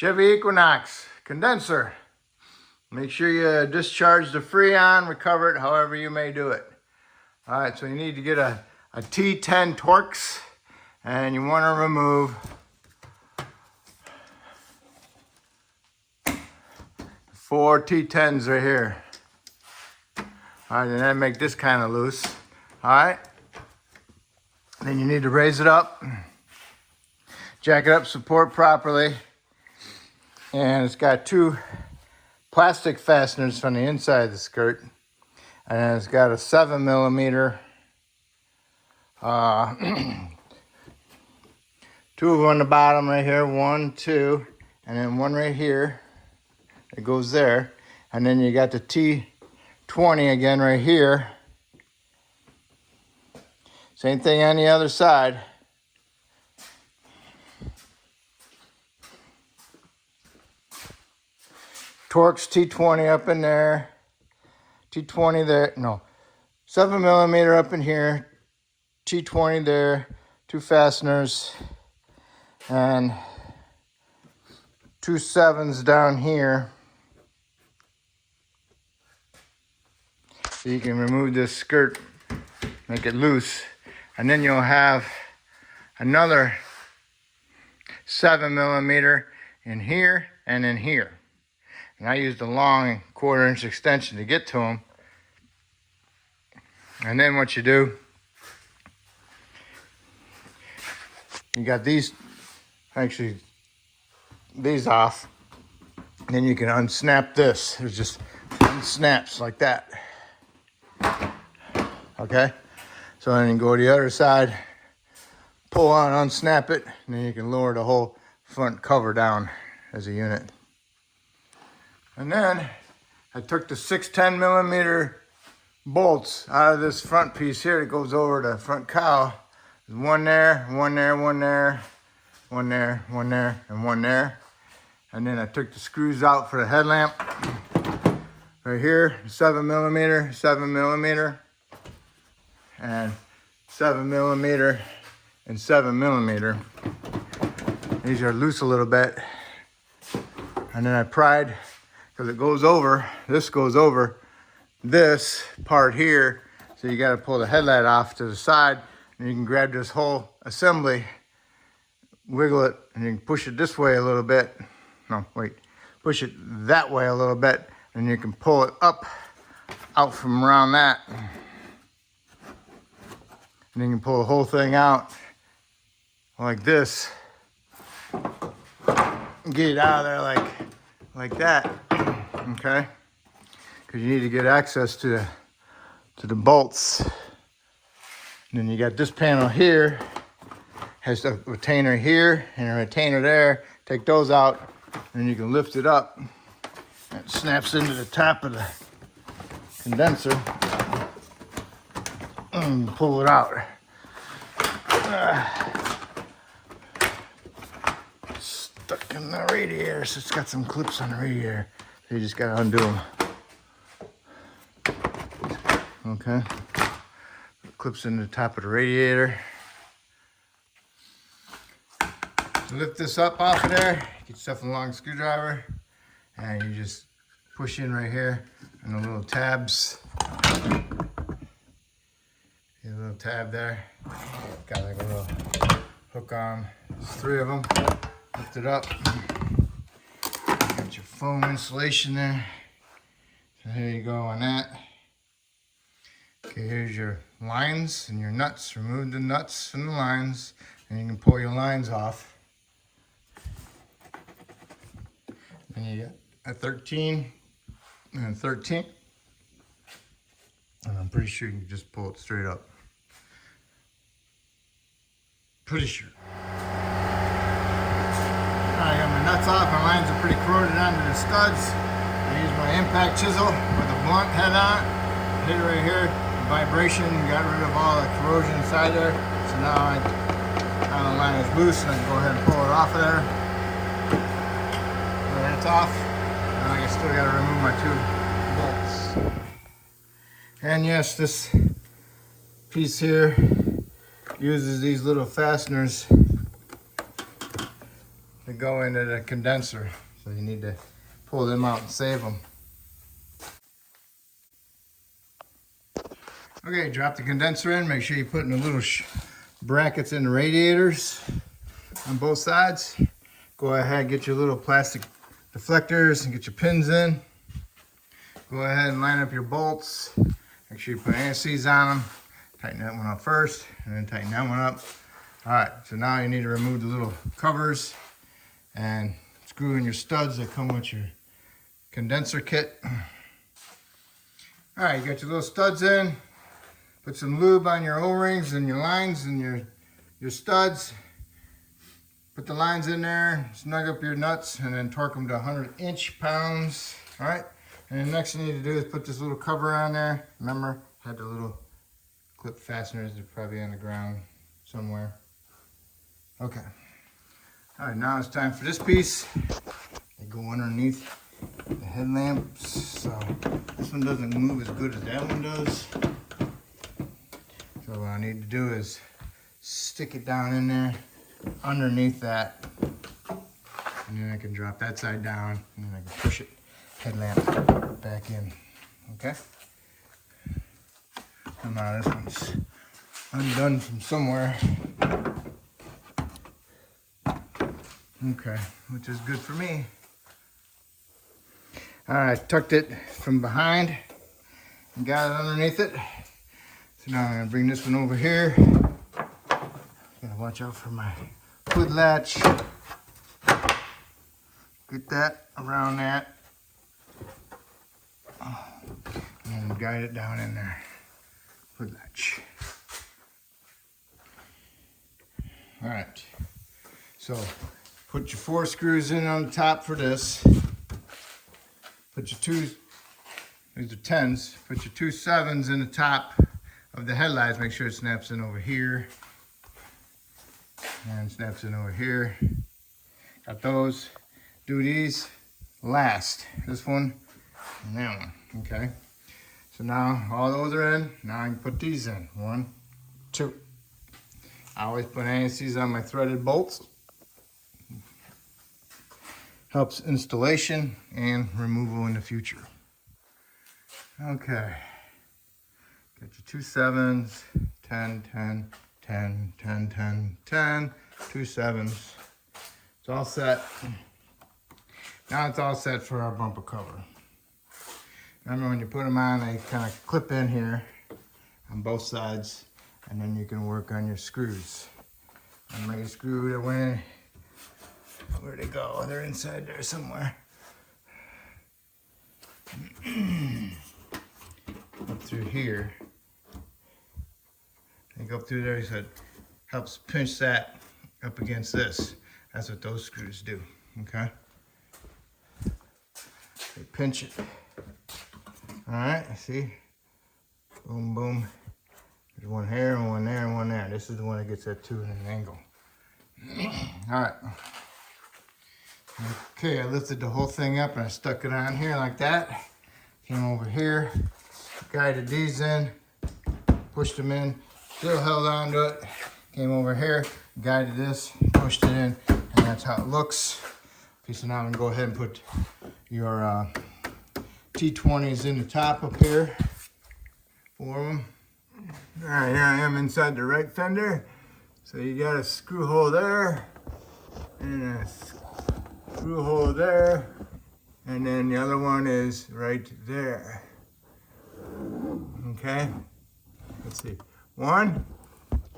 Chevy Equinox condenser. Make sure you discharge the freon, recover it however you may do it. All right, so you need to get a T10 Torx, and you want to remove 4 T10s right here. All right, and then make this kind of loose. All right, then you need to raise it up, jack it up, support properly, and it's got 2 plastic fasteners from the inside of the skirt, and it's got a 7mm, 2 on the bottom right here, 1, 2, and then 1 right here. It goes there, and then you got the T20 again right here. Same thing on the other side. Torx T20 up in there, T20 there, no, 7mm up in here, T20 there, 2 fasteners, and 2 7s down here. So you can remove this skirt, make it loose, and then you'll have another 7mm in here and in here. And I used a long 1/4" extension to get to them. And then what you do, you got these, actually these off. And then you can unsnap this. It just unsnaps like that. Okay? So then you go to the other side, pull on, unsnap it, and then you can lower the whole front cover down as a unit. And then I took the 6 10mm bolts out of this front piece here that goes over the front cowl. There's 1 there, 1 there, 1 there, 1 there, 1 there, and 1 there. And then I took the screws out for the headlamp. Right here, 7mm, 7mm, and 7mm, and 7mm. These are loose a little bit. And then I pried, because it goes over, this goes over this part here. So you got to pull the headlight off to the side, and you can grab this whole assembly, wiggle it, and you can push it this way a little bit. No, wait, push it that way a little bit, and you can pull it up, out from around that. And you can pull the whole thing out like this. Get it out of there like that. Okay, because you need to get access to the bolts. And then you got this panel here, has a retainer here and a retainer there. Take those out, and you can lift it up. It snaps into the top of the condenser and pull it out. Stuck in the radiator, so it's got some clips on the radiator. You just gotta undo them. Okay. Clips in the top of the radiator. Lift this up off of there. Get yourself a long screwdriver, and you just push in right here, and the little tabs. See a little tab there. Got like a little hook on. There's 3 of them. Lift it up. Got your foam insulation there. So here you go on that. Okay, here's your lines and your nuts. Remove the nuts from the lines, and you can pull your lines off. And you got a 13 and a 13. And I'm pretty sure you can just pull it straight up. Pretty sure. I got my nuts off, my lines are pretty corroded onto the studs. I used my impact chisel with a blunt head on it. Hit it right here, vibration, got rid of all the corrosion inside there. So now the line is loose, and I can go ahead and pull it off of there. So that's off. And I still got to remove my 2 bolts. And yes, this piece here uses these little fasteners to go into the condenser. So you need to pull them out and save them. Okay, drop the condenser in. Make sure you put in the little brackets in the radiators on both sides. Go ahead and get your little plastic deflectors and get your pins in. Go ahead and line up your bolts. Make sure you put anti-seize on them. Tighten that one up first and then tighten that one up. All right, so now you need to remove the little covers and screw in your studs that come with your condenser kit. All right, you got your little studs in. Put some lube on your O-rings and your lines and your studs. Put the lines in there, snug up your nuts, and then torque them to 100 inch-pounds. All right, and the next thing you need to do is put this little cover on there. Remember, had the little clip fasteners. They're probably on the ground somewhere. Okay. All right, now it's time for this piece. They go underneath the headlamps, so this one doesn't move as good as that one does. So what I need to do is stick it down in there underneath that, and then I can drop that side down, and then I can push it headlamp back in. Okay. And now this one's undone from somewhere. Okay, which is good for me. All right, tucked it from behind and got it underneath it. So now I'm gonna bring this one over here. Gotta watch out for my hood latch. Get that around that. And then guide it down in there. Hood latch. All right, so put your 4 screws in on the top for this. Put your these are 10s. Put your 2 7s in the top of the headlights. Make sure it snaps in over here. And snaps in over here. Got those. Do these last. This one and that one. Okay. So now all those are in. Now I can put these in. 1, 2. I always put anti-seize on my threaded bolts. Helps installation and removal in the future. Okay. Got your 2 7s, 10, 10, 10, 10, 10, 10, 2 7s. It's all set. Now it's all set for our bumper cover. Remember when you put them on, they kind of clip in here on both sides, and then you can work on your screws. And my screw that went in, where'd they go? They're inside there somewhere. Up through here. They go up through there, so it helps pinch that up against this. That's what those screws do, okay? They pinch it. All right, see? Boom, boom. There's one here, and one there, and one there. This is the one that gets that 2 at an angle. All right. Okay, I lifted the whole thing up and I stuck it on here like that. Came over here, guided these in, pushed them in, still held on to it. Came over here, guided this, pushed it in, and that's how it looks. Okay, so now I'm gonna go ahead and put your T20s in the top up here, 4 of them. All right, here I am inside the right fender. So you got a screw hole there, and a screw hole there, and then the other one is right there. Okay, let's see. 1,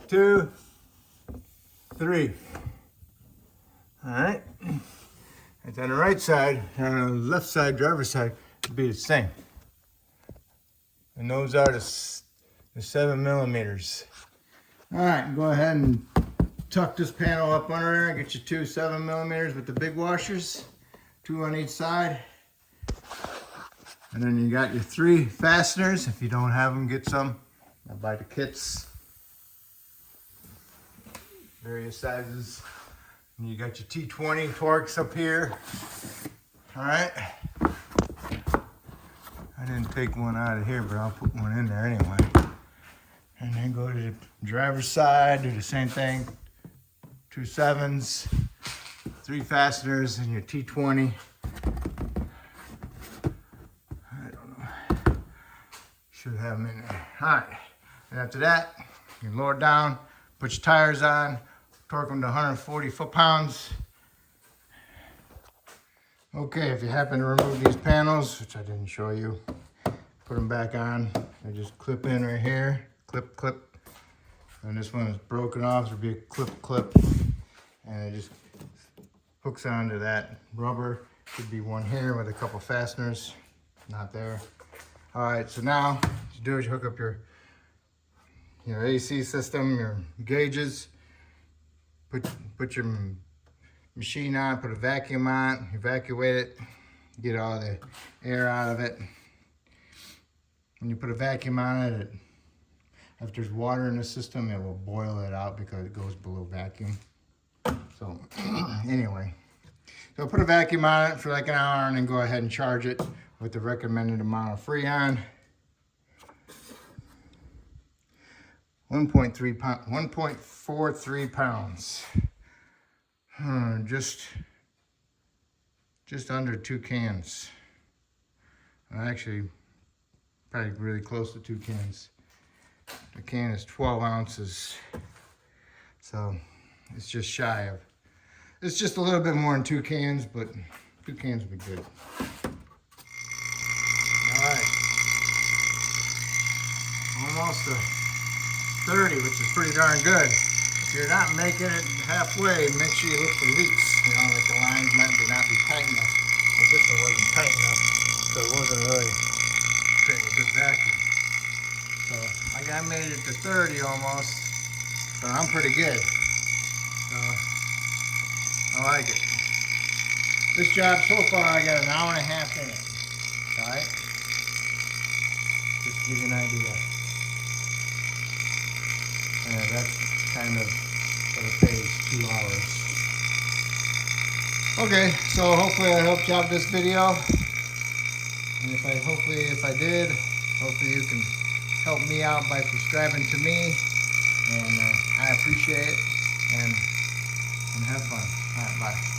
2, 3. All right, it's on the right side. On the left side, driver's side, it'll be the same. And those are the 7mm. All right, go ahead and tuck this panel up under there. Get your 2 7mm with the big washers, 2 on each side. And then you got your 3 fasteners. If you don't have them, get some. I'll buy the kits. Various sizes. And you got your T20 Torx up here. All right. I didn't take one out of here, but I'll put one in there anyway. And then go to the driver's side, do the same thing. 2 7s, 3 3 fasteners in your T20. I don't know. Should have them in there. All right. And after that, you can lower it down, put your tires on, torque them to 140 foot-pounds. Okay, if you happen to remove these panels, which I didn't show you, put them back on. They just clip in right here, clip, clip. And this one is broken off, there'll be a clip, clip. And it just hooks onto that rubber. Should be one here with a couple fasteners, not there. All right, so now what you do is you hook up your AC system, your gauges, put your machine on, put a vacuum on, evacuate it, get all the air out of it. When you put a vacuum on it, if there's water in the system, it will boil it out because it goes below vacuum. So anyway, so put a vacuum on it for like an hour and then go ahead and charge it with the recommended amount of Freon. 1.43 pounds. Just under 2 cans. Actually, probably really close to 2 cans. The can is 12 ounces. So it's just shy of, it's just a little bit more than 2 cans, but 2 cans would be good. All right. Almost a 30, which is pretty darn good. If you're not making it halfway, make sure you look for leaks. You know, like the lines might not be tight enough. Well, this one wasn't tight enough, so it wasn't really creating a good vacuum. So I made it to 30 almost, so I'm pretty good. So I like it. This job so far, I got an hour and a half in it. All right, just to give you an idea. Yeah, that's kind of what it pays, 2 hours. Okay, so hopefully I helped you out this video. And hopefully if I did, hopefully you can help me out by subscribing to me. And I appreciate it. And have fun. All right, bye.